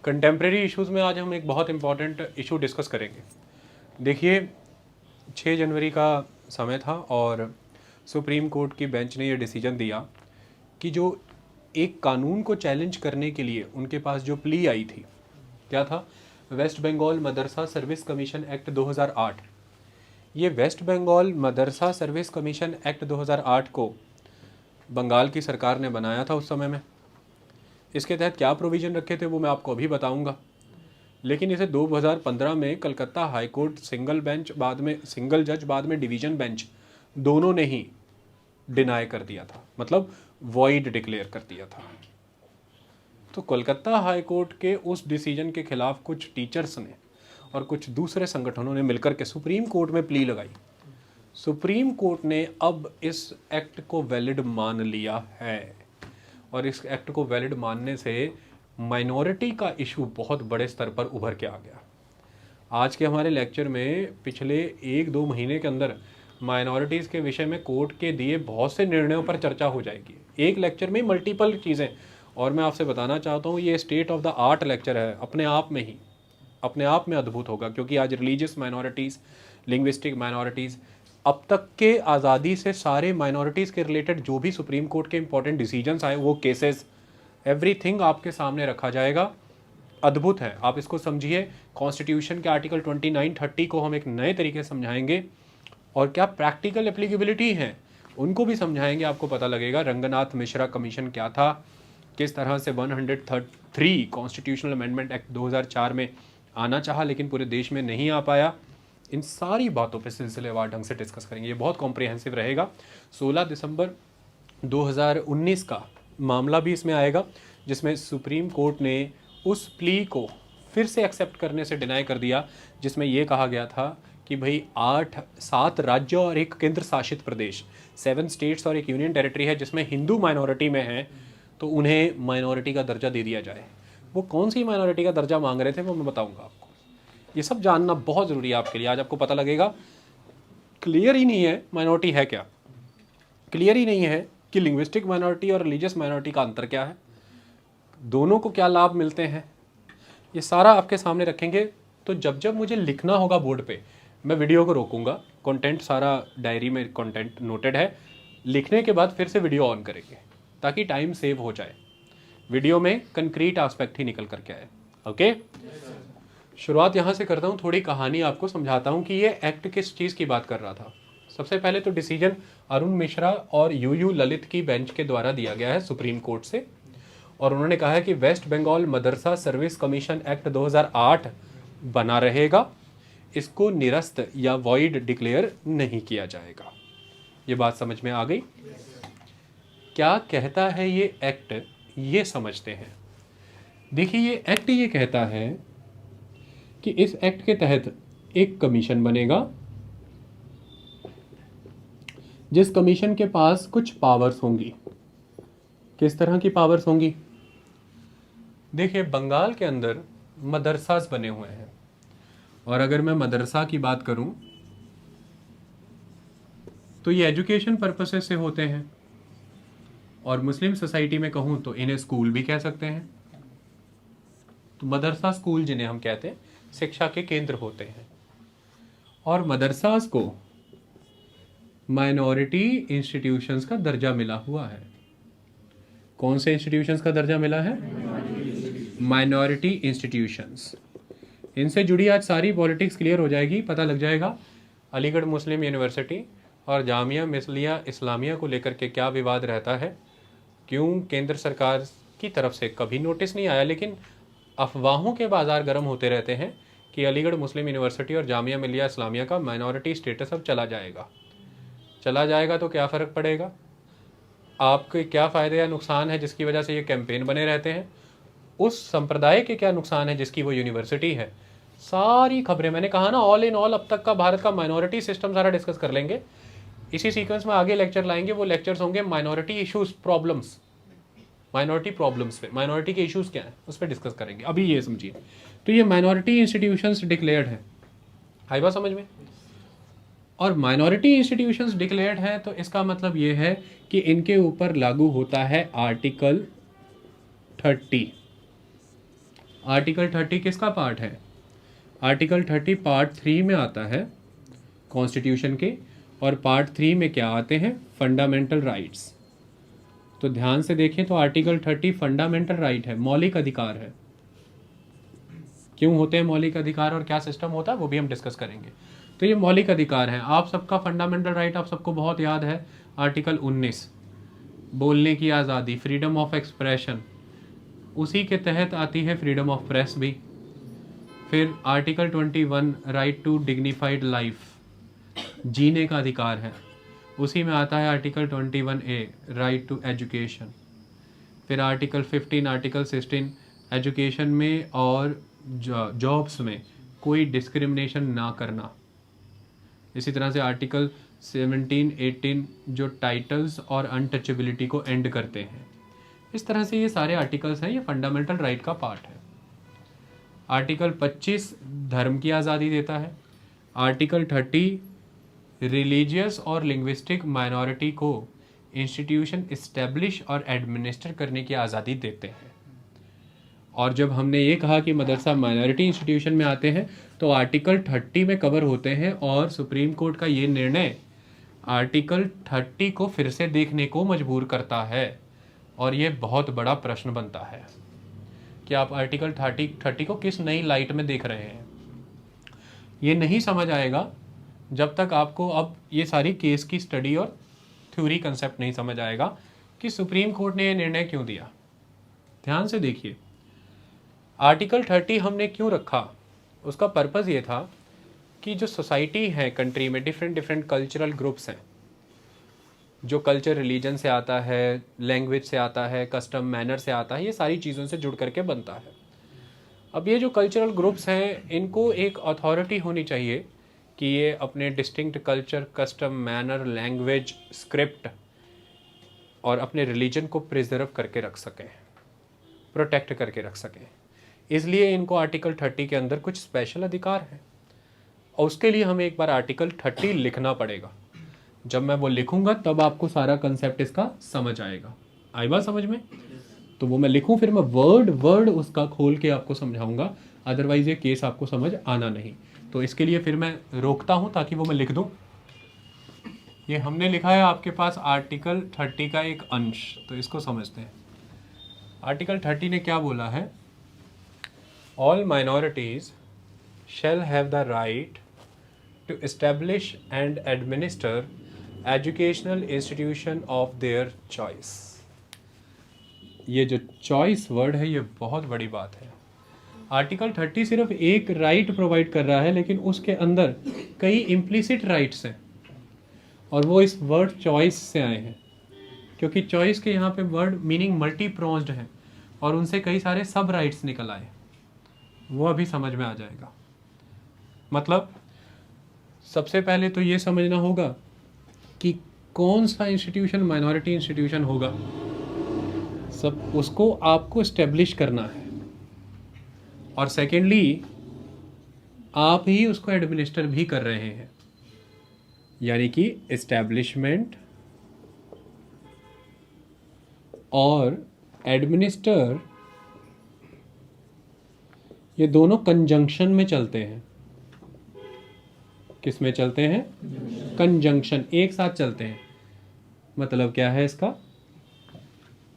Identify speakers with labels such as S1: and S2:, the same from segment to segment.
S1: Contemporary issues में आज हम एक बहुत इम्पॉर्टेंट इशू डिस्कस करेंगे। देखिए, 6 जनवरी का समय था और सुप्रीम कोर्ट की बेंच ने ये डिसीजन दिया कि जो एक कानून को चैलेंज करने के लिए उनके पास जो प्ली आई थी, क्या था? वेस्ट बंगाल मदरसा सर्विस कमीशन एक्ट 2008। ये वेस्ट बंगाल मदरसा सर्विस कमीशन एक्ट 2008 को बंगाल की सरकार ने बनाया था उस समय में। इसके तहत क्या प्रोविज़न रखे थे वो मैं आपको अभी बताऊंगा, लेकिन इसे 2015 में Calcutta high court single bench, बाद में सिंगल जज, बाद में डिवीज़न बेंच, दोनों ने ही डिनाई कर दिया था, मतलब वॉइड डिक्लेयर कर दिया था। तो कोलकाता हाई कोर्ट के उस डिसीजन के खिलाफ कुछ टीचर्स ने और कुछ दूसरे संगठनों ने मिलकर के सुप्रीम कोर्ट में प्ली लगाई। सुप्रीम कोर्ट ने अब इस एक्ट को वैलिड मान लिया है और इस एक्ट को वैलिड मानने से माइनॉरिटी का इशू बहुत बड़े स्तर पर उभर के आ गया। आज के हमारे लेक्चर में पिछले 1-2 महीने के अंदर माइनॉरिटीज़ के विषय में कोर्ट के दिए बहुत से निर्णयों पर चर्चा हो जाएगी, एक लेक्चर में मल्टीपल चीज़ें। और मैं आपसे बताना चाहता हूँ ये state of the art lecture है, अपने आप में अद्भुत होगा, क्योंकि आज रिलीजियस माइनॉरिटीज़, लिंग्विस्टिक माइनॉरिटीज़, अब तक के आज़ादी से सारे माइनॉरिटीज़ के रिलेटेड जो भी सुप्रीम कोर्ट के इंपॉर्टेंट डिसीजंस आए, वो केसेस, एवरीथिंग आपके सामने रखा जाएगा। अद्भुत है, आप इसको समझिए। कॉन्स्टिट्यूशन के आर्टिकल 29-30 को हम एक नए तरीके से समझाएंगे और क्या प्रैक्टिकल एप्लीकेबिलिटी है उनको भी समझाएंगे। आपको पता लगेगा रंगनाथ मिश्रा कमीशन क्या था, किस तरह से 103 कॉन्स्टिट्यूशनल अमेंडमेंट एक्ट 2004 में आना चाहा लेकिन पूरे देश में नहीं आ पाया। इन सारी बातों पे सिलसिलेवार ढंग से डिस्कस करेंगे, ये बहुत कॉम्प्रिहेंसिव रहेगा। 16 दिसंबर 2019 का मामला भी इसमें आएगा, जिसमें सुप्रीम कोर्ट ने उस प्ली को फिर से एक्सेप्ट करने से डिनाई कर दिया, जिसमें ये कहा गया था कि भाई 7 राज्यों और एक केंद्र शासित प्रदेश, 7 स्टेट्स और एक यूनियन टेरिटरी है जिसमें हिंदू माइनॉरिटी में है, तो उन्हें माइनॉरिटी का दर्जा दे दिया जाए। वो कौन सी माइनॉरिटी का दर्जा मांग रहे थे वो मैं बताऊंगा आपको। ये सब जानना बहुत ज़रूरी है आपके लिए। आज आपको पता लगेगा, क्लियर ही नहीं है माइनॉरिटी है क्या, क्लियर ही नहीं है कि लिंग्विस्टिक माइनॉरिटी और रिलीजियस माइनॉरिटी का अंतर क्या है, दोनों को क्या लाभ मिलते हैं, ये सारा आपके सामने रखेंगे। तो जब जब मुझे लिखना होगा बोर्ड पे, मैं वीडियो को रोकूंगा, कंटेंट सारा डायरी में कंटेंट नोटेड है, लिखने के बाद फिर से वीडियो ऑन करेंगे ताकि टाइम सेव हो जाए, वीडियो में कंक्रीट एस्पेक्ट ही निकल करके आए। ओके, शुरुआत यहाँ से करता हूँ, थोड़ी कहानी आपको समझाता हूँ कि ये एक्ट किस चीज़ की बात कर रहा था। सबसे पहले तो डिसीजन अरुण मिश्रा और यू ललित की बेंच के द्वारा दिया गया है सुप्रीम कोर्ट से, और उन्होंने कहा है कि वेस्ट बंगाल मदरसा सर्विस कमीशन एक्ट 2008 बना रहेगा, इसको निरस्त या वॉइड डिक्लेयर नहीं किया जाएगा। ये बात समझ में आ गई? क्या कहता है ये एक्ट, ये समझते हैं। देखिए, ये एक्ट ये कहता है कि इस एक्ट के तहत एक कमीशन बनेगा, जिस कमीशन के पास कुछ पावर्स होंगी। किस तरह की पावर्स होंगी? देखिए, बंगाल के अंदर मदरसास बने हुए हैं, और अगर मैं मदरसा की बात करूं तो ये एजुकेशन पर्पसेस से होते हैं, और मुस्लिम सोसाइटी में कहूं तो इन्हें स्कूल भी कह सकते हैं। तो मदरसा स्कूल जिन्हें हम कहते हैं, शिक्षा के केंद्र होते हैं। और मदरसास को माइनॉरिटी इंस्टीट्यूशंस का दर्जा मिला हुआ है। कौन से इंस्टीट्यूशंस का दर्जा मिला है? Minority institutions. इनसे जुड़ी आज सारी पॉलिटिक्स क्लियर हो जाएगी, पता लग जाएगा अलीगढ़ मुस्लिम यूनिवर्सिटी और जामिया मिसलिया इस्लामिया को लेकर के क्या विवाद रहता है, क्यों केंद्र सरकार की तरफ से कभी नोटिस नहीं आया, लेकिन अफवाहों के बाज़ार गर्म होते रहते हैं कि अलीगढ़ मुस्लिम यूनिवर्सिटी और जामिया मिलिया इस्लामिया का माइनॉरिटी स्टेटस अब चला जाएगा। तो क्या फ़र्क पड़ेगा, आपके क्या फ़ायदे या नुकसान है जिसकी वजह से ये कैंपेन बने रहते हैं, उस संप्रदाय के क्या नुकसान है जिसकी वो यूनिवर्सिटी है। सारी खबरें, मैंने कहा ना, ऑल इन ऑल अब तक का भारत का माइनॉरिटी सिस्टम सारा डिस्कस कर लेंगे। इसी सीक्वेंस में आगे लेक्चर लाएंगे, वो लेक्चर्स होंगे minority issues problems, minority problems पे, माइनॉरिटी के इश्यूज क्या हैं उस पर डिस्कस करेंगे। अभी ये समझिए, तो ये माइनॉरिटी इंस्टीट्यूशंस डिक्लेयर्ड है, आई बात समझ में? और माइनॉरिटी इंस्टीट्यूशंस डिक्लेयर्ड है तो इसका मतलब ये है कि इनके ऊपर लागू होता है आर्टिकल 30। आर्टिकल 30 किसका पार्ट है? आर्टिकल 30 पार्ट 3 में आता है कॉन्स्टिट्यूशन के, और पार्ट 3 में क्या आते हैं? Fundamental rights. तो ध्यान से देखें तो आर्टिकल 30 फंडामेंटल राइट है, मौलिक अधिकार है। क्यों होते हैं मौलिक अधिकार और क्या सिस्टम होता है वो भी हम डिस्कस करेंगे। तो ये मौलिक अधिकार हैं। आप सबका फंडामेंटल राइट आप सबको बहुत याद है, आर्टिकल 19 बोलने की आज़ादी, फ्रीडम ऑफ एक्सप्रेशन, उसी के तहत आती है फ्रीडम ऑफ प्रेस भी। फिर article 21 right to dignified life, जीने का अधिकार है, उसी में आता है article 21A right to education. फिर आर्टिकल 15, आर्टिकल 16 एजुकेशन में और जॉब्स में कोई डिस्क्रिमिनेशन ना करना। इसी तरह से आर्टिकल 17, 18 जो टाइटल्स और अनटचेबिलिटी को एंड करते हैं। इस तरह से ये सारे आर्टिकल्स हैं, ये फंडामेंटल राइट का पार्ट है। आर्टिकल 25 धर्म की आज़ादी देता है। आर्टिकल 30 रिलीजियस और लिंग्विस्टिक माइनॉरिटी को इंस्टीट्यूशन इस्टेब्लिश और एडमिनिस्टर करने की आज़ादी देते हैं। और जब हमने ये कहा कि मदरसा माइनॉरिटी इंस्टीट्यूशन में आते हैं तो आर्टिकल 30 में कवर होते हैं, और सुप्रीम कोर्ट का ये निर्णय आर्टिकल 30 को फिर से देखने को मजबूर करता है। और ये बहुत बड़ा प्रश्न बनता है कि आप आर्टिकल 30 को किस नई लाइट में देख रहे हैं। ये नहीं समझ आएगा जब तक आपको अब ये सारी केस की स्टडी और थ्योरी कंसेप्ट नहीं समझ आएगा कि सुप्रीम कोर्ट ने ये निर्णय क्यों दिया। ध्यान से देखिए, आर्टिकल 30 हमने क्यों रखा, उसका पर्पज़ ये था कि जो सोसाइटी है कंट्री में, डिफरेंट कल्चरल ग्रुप्स हैं, जो कल्चर रिलीजन से आता है, लैंग्वेज से आता है, कस्टम मैनर से आता है, ये सारी चीज़ों से जुड़ करके बनता है। अब ये जो कल्चरल ग्रुप्स हैं इनको एक अथॉरिटी होनी चाहिए कि ये अपने distinct culture, custom manner, language, script और अपने रिलीजन को प्रिजर्व करके रख सकें, प्रोटेक्ट करके रख सकें। इसलिए इनको आर्टिकल 30 के अंदर कुछ स्पेशल अधिकार हैं, और उसके लिए हमें एक बार आर्टिकल 30 लिखना पड़ेगा। जब मैं वो लिखूंगा तब आपको सारा कंसेप्ट इसका समझ आएगा। आई बात समझ में? तो वो मैं लिखूं, फिर मैं वर्ड उसका खोल के आपको समझाऊंगा, अदरवाइज ये केस आपको समझ आना नहीं। तो इसके लिए फिर मैं रोकता हूं ताकि वो मैं लिख दूं। ये हमने लिखा है आपके पास आर्टिकल 30 का एक अंश, तो इसको समझते हैं। आर्टिकल 30 ने क्या बोला है? All minorities shall have the right to establish and administer educational institution of their choice। ये जो चॉइस वर्ड है ये बहुत बड़ी बात है। आर्टिकल 30 सिर्फ एक राइट प्रोवाइड कर रहा है, लेकिन उसके अंदर कई इम्प्लिसिट राइट्स हैं, और वो इस वर्ड चॉइस से आए हैं, क्योंकि चॉइस के यहाँ पे वर्ड मीनिंग मल्टी प्रोन्स्ड है, और उनसे कई सारे सब राइट्स निकल आए। वो अभी समझ में आ जाएगा। मतलब सबसे पहले तो ये समझना होगा कि कौन सा इंस्टीट्यूशन माइनॉरिटी इंस्टीट्यूशन होगा, सब उसको आपको इस्टेब्लिश करना है, और सेकेंडली आप ही उसको एडमिनिस्टर भी कर रहे हैं, यानी कि इस्टेब्लिशमेंट और एडमिनिस्टर ये दोनों कंजंक्शन में चलते हैं। किस में चलते हैं? कंजंक्शन, एक साथ चलते हैं। मतलब क्या है इसका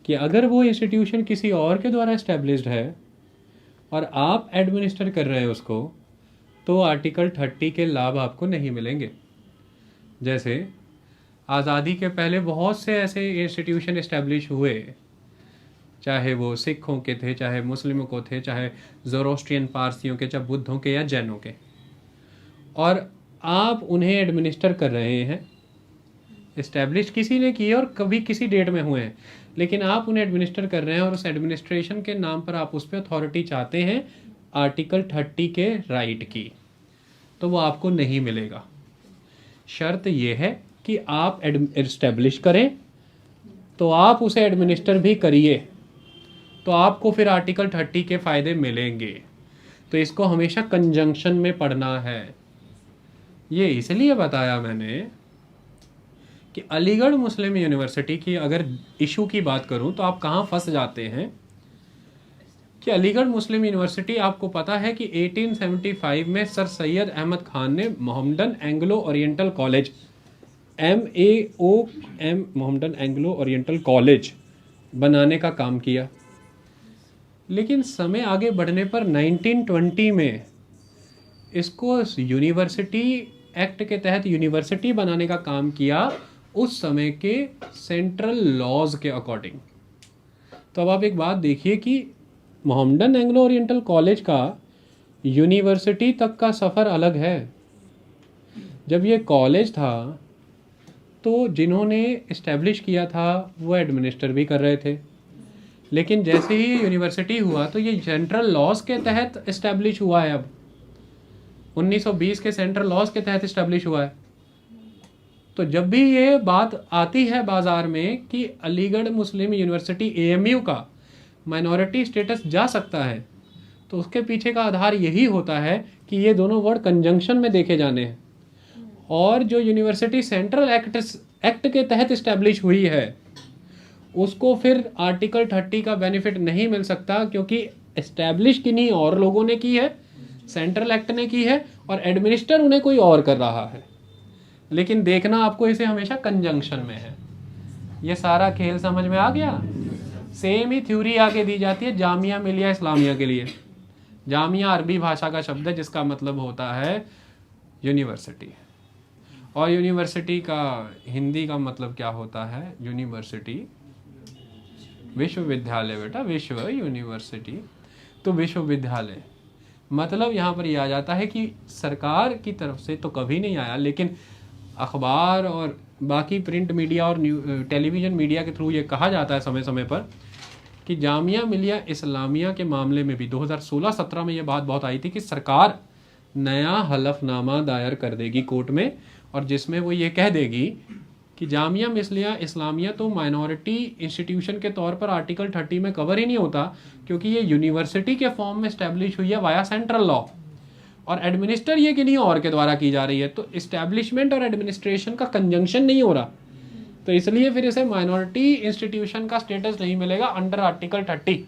S1: कि अगर वो इंस्टीट्यूशन किसी और के द्वारा एस्टेब्लिश्ड है और आप एडमिनिस्टर कर रहे हैं उसको, तो आर्टिकल 30 के लाभ आपको नहीं मिलेंगे। जैसे आज़ादी के पहले बहुत से ऐसे इंस्टीट्यूशन एस्टेब्लिश हुए, चाहे वो सिखों के थे, चाहे मुस्लिमों को थे, चाहे ज़ोरोस्ट्रियन पारसियों के, चाहे बुद्धों के या जैनों के, और आप उन्हें एडमिनिस्टर कर रहे हैं। इस्टेब्लिश किसी ने किए और कभी किसी डेट में हुए हैं, लेकिन आप उन्हें एडमिनिस्टर कर रहे हैं, और उस एडमिनिस्ट्रेशन के नाम पर आप उस पर अथॉरिटी चाहते हैं आर्टिकल 30 के राइट की, तो वो आपको नहीं मिलेगा। शर्त ये है कि आप इस्टेब्लिश करें, तो आप उसे एडमिनिस्टर भी करिए, तो आपको फिर आर्टिकल 30 के फ़ायदे मिलेंगे। तो इसको हमेशा कंजंक्शन में पढ़ना है। ये इसलिए बताया मैंने कि अलीगढ़ मुस्लिम यूनिवर्सिटी की अगर इशू की बात करूं तो आप कहाँ फंस जाते हैं कि अलीगढ़ मुस्लिम यूनिवर्सिटी, आपको पता है कि 1875 में सर सैयद अहमद खान ने Mohammedan Anglo oriental college, MAOM, Mohammedan Anglo oriental college बनाने का काम किया। लेकिन समय आगे बढ़ने पर 1920 में इसको यूनिवर्सिटी एक्ट के तहत यूनिवर्सिटी बनाने का काम किया, उस समय के सेंट्रल लॉज के अकॉर्डिंग। तो अब आप एक बात देखिए कि मोहम्मदन एंग्लो ओरिएंटल कॉलेज का यूनिवर्सिटी तक का सफ़र अलग है। जब ये कॉलेज था तो जिन्होंने इस्टेब्लिश किया था वो एडमिनिस्टर भी कर रहे थे, लेकिन जैसे ही यूनिवर्सिटी हुआ तो ये सेंट्रल लॉज के तहत इस्टेब्लिश हुआ है। अब 1920 के सेंट्रल लॉज के तहत इस्टेब्लिश हुआ है। तो जब भी ये बात आती है बाज़ार में कि अलीगढ़ मुस्लिम यूनिवर्सिटी AMU का माइनॉरिटी स्टेटस जा सकता है, तो उसके पीछे का आधार यही होता है कि ये दोनों वर्ड कंजंक्शन में देखे जाने हैं। और जो यूनिवर्सिटी सेंट्रल एक्ट के तहत इस्टेब्लिश हुई है उसको फिर आर्टिकल 30 का बेनिफिट नहीं मिल सकता, क्योंकि इस्टेब्लिश किन्हीं और लोगों ने की है, सेंट्रल एक्ट ने की है, और एडमिनिस्टर उन्हें कोई और कर रहा है। लेकिन देखना आपको इसे हमेशा कंजंक्शन में है। ये सारा खेल समझ में आ गया। सेम ही थ्योरी आगे दी जाती है जामिया मिलिया इस्लामिया के लिए। जामिया अरबी भाषा का शब्द है जिसका मतलब होता है यूनिवर्सिटी, और यूनिवर्सिटी का हिंदी का मतलब क्या होता है? यूनिवर्सिटी विश्वविद्यालय बेटा, विश्व यूनिवर्सिटी तो विश्वविद्यालय। मतलब यहाँ पर यह आ जाता है कि सरकार की तरफ से तो कभी नहीं आया, लेकिन अखबार और बाकी प्रिंट मीडिया और टेलीविज़न मीडिया के थ्रू ये कहा जाता है समय समय पर कि जामिया मिलिया इस्लामिया के मामले में भी 2016-17 में ये बात बहुत आई थी कि सरकार नया हलफनामा दायर कर देगी कोर्ट में, और जिसमें वो ये कह देगी कि जामिया मिलिया इस्लामिया तो माइनॉरिटी इंस्टीट्यूशन के तौर पर आर्टिकल 30 में कवर ही नहीं होता, क्योंकि ये यूनिवर्सिटी के फॉर्म में इस्टेब्लिश हुई है वाया सेंट्रल लॉ, और एडमिनिस्टर ये किन्हीं और के द्वारा की जा रही है। तो इस्टेब्लिशमेंट और एडमिनिस्ट्रेशन का कंजंक्शन नहीं हो रहा, तो इसलिए फिर इसे माइनॉरिटी इंस्टीट्यूशन का स्टेटस नहीं मिलेगा अंडर आर्टिकल 30।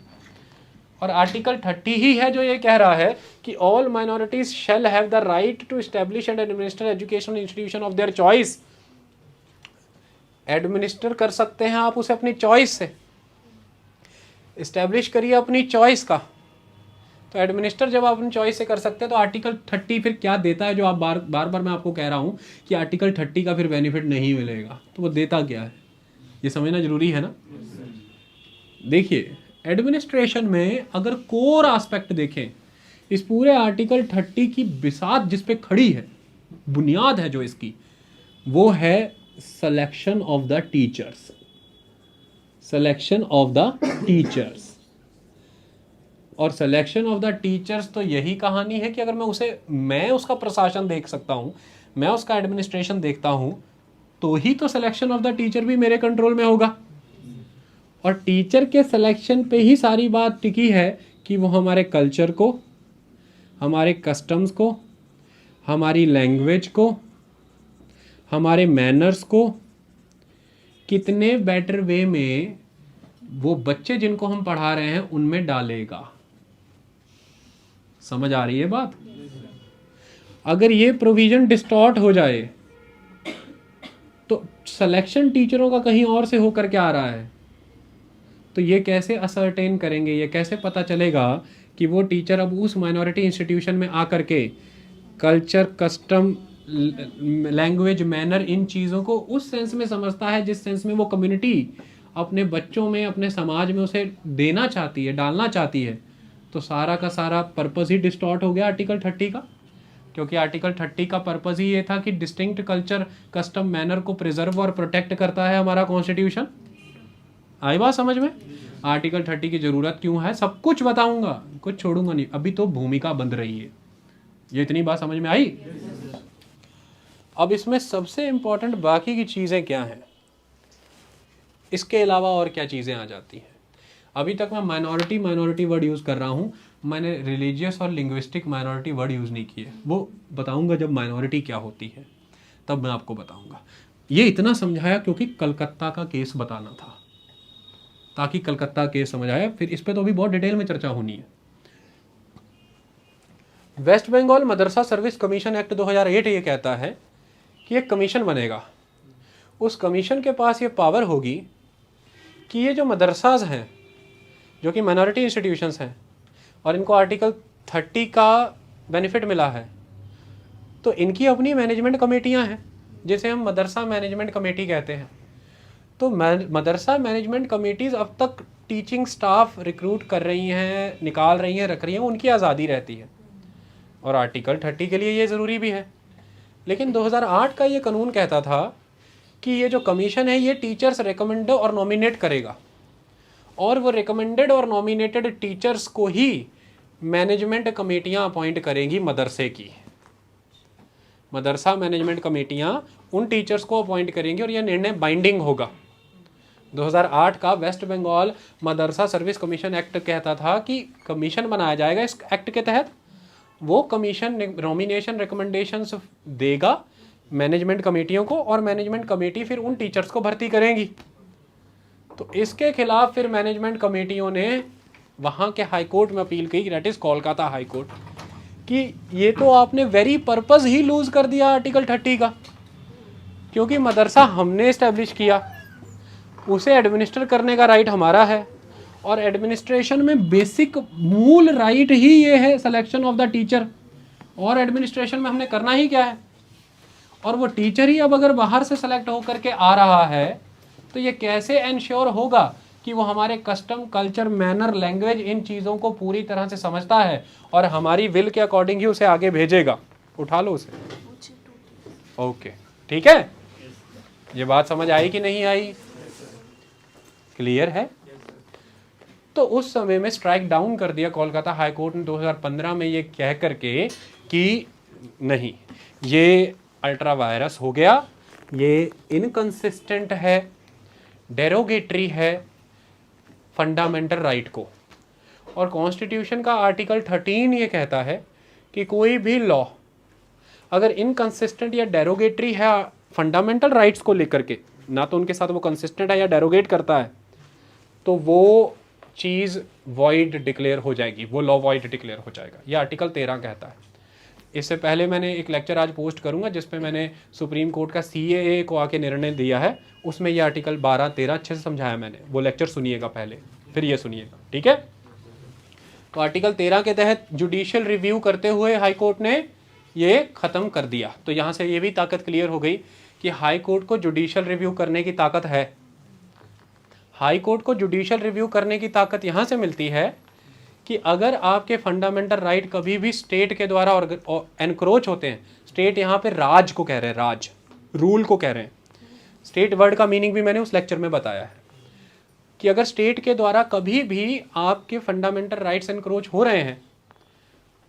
S1: और आर्टिकल 30 ही है जो ये कह रहा है कि all minorities shall have the right to establish and administer educational institution of their choice. Administer कर सकते हैं आप उसे अपनी चॉइस से, एस्टेब्लिश करिए अपनी चॉइस का। तो एडमिनिस्टर जब आप अपनी चॉइस से कर सकते हैं तो आर्टिकल 30 फिर क्या देता है, जो आप बार बार मैं आपको कह रहा हूँ कि आर्टिकल 30 का फिर बेनिफिट नहीं मिलेगा, तो वो देता क्या है ये समझना जरूरी है ना। देखिए एडमिनिस्ट्रेशन में अगर कोर एस्पेक्ट देखें, इस पूरे आर्टिकल 30 की बिसात जिस पे खड़ी है, बुनियाद है जो इसकी, वो है selection of the teachers. Selection of the teachers. और सिलेक्शन ऑफ द टीचर्स तो यही कहानी है कि अगर मैं उसका प्रशासन देख सकता हूँ, मैं उसका एडमिनिस्ट्रेशन देखता हूँ, तो ही तो सिलेक्शन ऑफ द टीचर भी मेरे कंट्रोल में होगा। और टीचर के सिलेक्शन पे ही सारी बात टिकी है कि वो हमारे कल्चर को, हमारे कस्टम्स को, हमारी लैंग्वेज को, हमारे मैनर्स को कितने बेटर वे में वो बच्चे जिनको हम पढ़ा रहे हैं उनमें डालेगा। समझ आ रही है बात? अगर ये प्रोविजन डिस्टॉर्ट हो जाए तो सिलेक्शन टीचरों का कहीं और से होकर के आ रहा है, तो ये कैसे असर्टेन करेंगे, ये कैसे पता चलेगा कि वो टीचर अब उस माइनॉरिटी इंस्टीट्यूशन में आकर के कल्चर, कस्टम, लैंग्वेज, मैनर, इन चीज़ों को उस सेंस में समझता है जिस सेंस में वो कम्युनिटी अपने बच्चों में, अपने समाज में उसे देना चाहती है, डालना चाहती है। तो सारा का सारा पर्पस ही डिस्टॉर्ट हो गया आर्टिकल 30 का, क्योंकि आर्टिकल 30 का पर्पस ही ये था कि डिस्टिंक्ट कल्चर, कस्टम, मैनर को प्रिजर्व और प्रोटेक्ट करता है हमारा कॉन्स्टिट्यूशन। आई बात समझ में? आर्टिकल 30 की ज़रूरत क्यों है सब कुछ बताऊंगा, कुछ छोड़ूंगा नहीं। अभी तो भूमिका बंध रही है, ये इतनी बात समझ में आई। अब इसमें सबसे इंपॉर्टेंट बाकी की चीज़ें क्या हैं, इसके अलावा और क्या चीज़ें आ जाती हैं। अभी तक मैं माइनॉरिटी वर्ड यूज़ कर रहा हूँ, मैंने रिलीजियस और लिंग्विस्टिक माइनॉरिटी वर्ड यूज़ नहीं किए। वो बताऊँगा जब माइनॉरिटी क्या होती है तब मैं आपको बताऊँगा। ये इतना समझाया क्योंकि कलकत्ता का केस बताना था। ताकि कलकत्ता केस समझ आए, फिर इस पे तो अभी बहुत डिटेल में चर्चा होनी है। वेस्ट बंगाल मदरसा सर्विस कमीशन एक्ट 2008 ये कहता है कि एक कमीशन बनेगा, उस कमीशन के पास ये पावर होगी कि ये जो मदरसाज हैं जो कि माइनॉरिटी इंस्टीट्यूशंस हैं और इनको आर्टिकल 30 का बेनिफिट मिला है, तो इनकी अपनी मैनेजमेंट कमेटियां हैं जिसे हम मदरसा मैनेजमेंट कमेटी कहते हैं। तो मदरसा मैनेजमेंट कमेटीज़ अब तक टीचिंग स्टाफ रिक्रूट कर रही हैं, निकाल रही हैं, रख रही हैं, उनकी आज़ादी रहती है और आर्टिकल 30 के लिए ये ज़रूरी भी है। लेकिन 2008 का ये कानून कहता था कि ये जो कमीशन है ये टीचर्स रिकमेंड और नॉमिनेट करेगा और वो रिकमेंडेड और नॉमिनेटेड टीचर्स को ही मैनेजमेंट कमेटियां अपॉइंट करेंगी मदरसे की। मदरसा मैनेजमेंट कमेटियां उन टीचर्स को अपॉइंट करेंगी और यह निर्णय बाइंडिंग होगा। 2008 का वेस्ट बंगाल मदरसा सर्विस कमीशन एक्ट कहता था कि कमीशन बनाया जाएगा, इस एक्ट के तहत वो कमीशन नॉमिनेशन रिकमेंडेशंस देगा मैनेजमेंट कमेटियों को और मैनेजमेंट कमेटी फिर उन टीचर्स को भर्ती करेंगी। तो इसके खिलाफ फिर मैनेजमेंट कमेटियों ने वहाँ के हाई कोर्ट में अपील की, that is Kolkata high court, कि ये तो आपने वेरी पर्पस ही लूज कर दिया आर्टिकल 30 का, क्योंकि मदरसा हमने इस्टेब्लिश किया, उसे एडमिनिस्टर करने का राइट हमारा है और एडमिनिस्ट्रेशन में बेसिक मूल राइट ही ये है सिलेक्शन ऑफ द टीचर, और एडमिनिस्ट्रेशन में हमने करना ही क्या है, और वो टीचर ही अब अगर बाहर से सेलेक्ट होकर के आ रहा है तो ये कैसे एंश्योर होगा कि वो हमारे कस्टम, कल्चर, मैनर, लैंग्वेज, इन चीज़ों को पूरी तरह से समझता है और हमारी विल के अकॉर्डिंग ही उसे आगे भेजेगा। उठा लो उसे। ओके, ठीक है, ये बात समझ आई कि नहीं आई? क्लियर है? तो उस समय में स्ट्राइक डाउन कर दिया कोलकाता हाई कोर्ट ने 2015 में ये कह करके कि नहीं, ये अल्ट्रा वायरस हो गया, ये इनकंसिस्टेंट है, डेरोगेटरी है फंडामेंटल राइट को। और कॉन्स्टिट्यूशन का आर्टिकल 13 ये कहता है कि कोई भी लॉ अगर इनकंसिस्टेंट या डेरोगेटरी है फंडामेंटल राइट्स को लेकर के, ना तो उनके साथ वो कंसिस्टेंट है या डेरोगेट करता है, तो वो चीज़ वॉइड डिक्लेयर हो जाएगी, वो लॉ वॉइड डिक्लेयर हो जाएगा। ये आर्टिकल 13 कहता है। इससे पहले मैंने एक लेक्चर आज पोस्ट करूंगा जिसपे मैंने सुप्रीम कोर्ट का CAA को आके निर्णय दिया है, उसमें ये आर्टिकल 12, 13 अच्छे से समझाया मैंने, वो लेक्चर सुनिएगा पहले, फिर ये सुनिएगा, ठीक है। तो आर्टिकल 13 के तहत जुडिशियल रिव्यू करते हुए हाई कोर्ट ने ये ख़त्म कर दिया। तो यहाँ से ये भी ताकत क्लियर हो गई कि हाई कोर्ट को जुडिशियल रिव्यू करने की ताकत है। हाई कोर्ट को जुडिशियल रिव्यू करने की ताकत यहाँ से मिलती है कि अगर आपके फंडामेंटल राइट कभी भी स्टेट के द्वारा एनक्रोच होते हैं, स्टेट यहाँ पे राज को कह रहे हैं, राज, रूल को कह रहे हैं। स्टेट वर्ड का मीनिंग भी मैंने उस लेक्चर में बताया है कि अगर स्टेट के द्वारा कभी भी आपके फंडामेंटल राइट्स एनक्रोच हो रहे हैं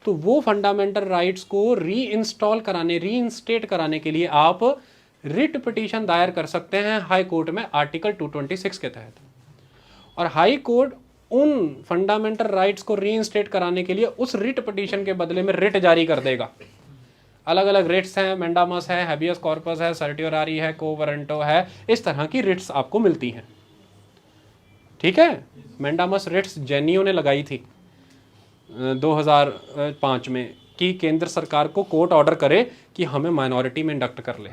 S1: तो वो फंडामेंटल राइट्स को रीइंस्टॉल कराने, रीइंस्टेट कराने के लिए आप रिट पिटीशन दायर कर सकते हैं हाई कोर्ट में आर्टिकल 226 के तहत। और हाई कोर्ट उन फंडामेंटल राइट्स को रीइंस्टेट कराने के लिए उस रिट पिटीशन के बदले में रिट जारी कर देगा। अलग अलग रिट्स हैं, मैंडामस है, हैबियस कॉर्पस है, सर्टियोरारी है, को वारंटो है, इस तरह की रिट्स आपको मिलती हैं, ठीक है। मैंडामस रिट्स जेनियो ने लगाई थी 2005 में कि केंद्र सरकार को कोर्ट ऑर्डर करे कि हमें माइनॉरिटी में इंडक्ट कर ले,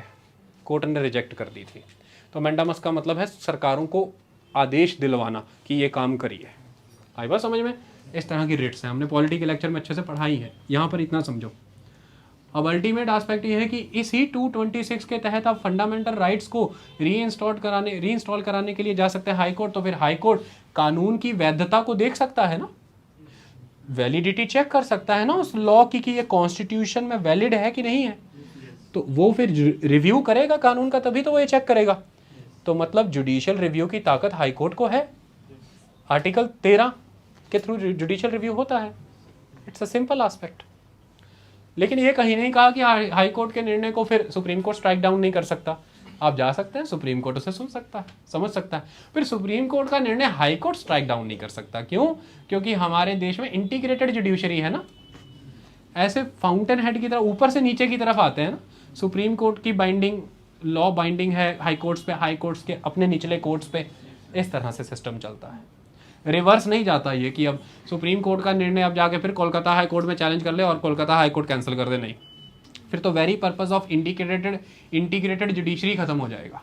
S1: कोर्ट ने रिजेक्ट कर दी थी। तो मैंडामस का मतलब है सरकारों को आदेश दिलवाना कि ये काम करिए। आई बात समझ में? इस तरह की रिट्स हैं, हमने पॉलिटी के लेक्चर में अच्छे से पढ़ाई है, यहाँ पर इतना समझो। अब अल्टीमेट एस्पेक्ट ये है कि इसी 226 के तहत आप फंडामेंटल राइट्स को रीइंस्टॉल कराने के लिए जा सकते हैं हाई कोर्ट। तो फिर हाई कोर्ट कानून की वैधता को देख सकता है ना, वैलिडिटी चेक कर सकता है ना उस लॉ की कि ये कॉन्स्टिट्यूशन में वैलिड है कि नहीं है। तो वो फिर रिव्यू करेगा कानून का, तभी तो वो ये चेक करेगा। तो मतलब जुडिशियल रिव्यू की ताकत हाई कोर्ट को है, आर्टिकल 13 के थ्रू जुडिशियल रिव्यू होता है। It's a simple aspect. लेकिन ये कहीं नहीं कहा कि हाई कोर्ट के निर्णय को फिर सुप्रीम कोर्ट स्ट्राइक डाउन नहीं कर सकता। आप जा सकते हैं, सुप्रीम कोर्ट उसे सुन सकता है, समझ सकता है। फिर सुप्रीम कोर्ट का निर्णय हाई कोर्ट स्ट्राइक डाउन नहीं कर सकता। क्यों? क्योंकि हमारे देश में इंटीग्रेटेड जुडिशरी है ना, ऐसे फाउंटेन हेड की तरह ऊपर से नीचे की तरफ आते हैं ना। सुप्रीम कोर्ट की बाइंडिंग लॉ बाइंडिंग है हाई कोर्ट्स पे, हाई कोर्ट्स के अपने निचले कोर्ट्स पे, इस तरह से सिस्टम चलता है, रिवर्स नहीं जाता ये कि अब सुप्रीम कोर्ट का निर्णय अब जाके फिर कोलकाता हाई कोर्ट में चैलेंज कर ले और कोलकाता हाई कोर्ट कैंसिल कर दे, नहीं, फिर तो very purpose of integrated judiciary खत्म हो जाएगा।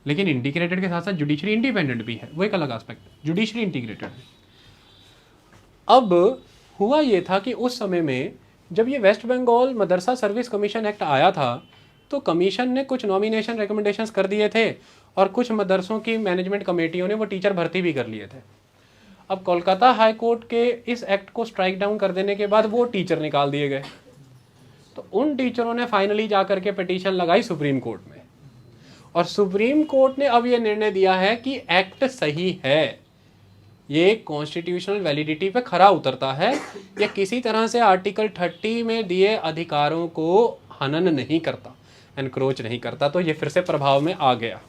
S1: लेकिन इंटीग्रेटेड के साथ साथ जुडिशरी इंडिपेंडेंट भी है, वो एक अलग एस्पेक्ट, जुडिशरी इंटीग्रेटेड है। अब हुआ ये था कि उस समय में जब ये वेस्ट बंगाल मदरसा सर्विस कमीशन एक्ट आया था तो कमीशन ने कुछ नॉमिनेशन रिकमेंडेशंस कर दिए थे और कुछ मदरसों की मैनेजमेंट कमेटियों ने वो टीचर भर्ती भी कर लिए थे। अब कोलकाता हाई कोर्ट के इस एक्ट को स्ट्राइक डाउन कर देने के बाद वो टीचर निकाल दिए गए, तो उन टीचरों ने फाइनली जाकर के पिटीशन लगाई सुप्रीम कोर्ट में, और सुप्रीम कोर्ट ने अब ये निर्णय दिया है कि एक्ट सही है, ये कॉन्स्टिट्यूशनल वैलिडिटी पे खरा उतरता है, ये किसी तरह से आर्टिकल 30 में दिए अधिकारों को हनन नहीं करता, एनक्रोच नहीं करता, तो ये फिर से प्रभाव में आ गया।